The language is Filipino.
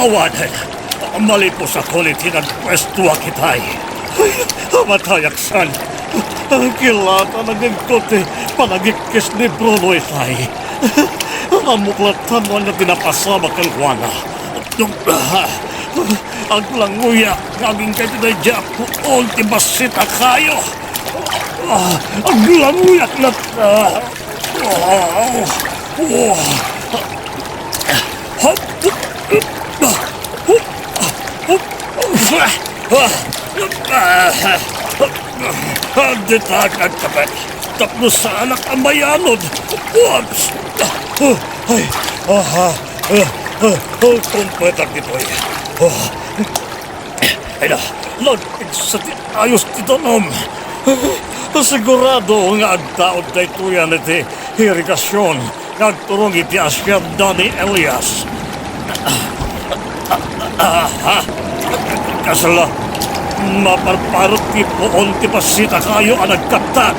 awanan. Malipos sa kulit hinagpwestuwa kitay. Ay, amatayaksan. Kilata nagagkote panagikis ni Bruno itay. Amuklatan mo na tinapasama kang Juana. Ang languya, gaging kayo na dyan po ultimasita kayo. Ang languya na Ditagan ka ba? Tapos sa anak ang mayanod. Kumpwetak dito eh. Ay na, lagpig sa ayos dito nom. Sigurado nga ang taod na ito yan iti irigasyon. Nagturong iti asyam Dani Elias. Kasala, maparparot ti poon ti pasita kayo ang nagkatak.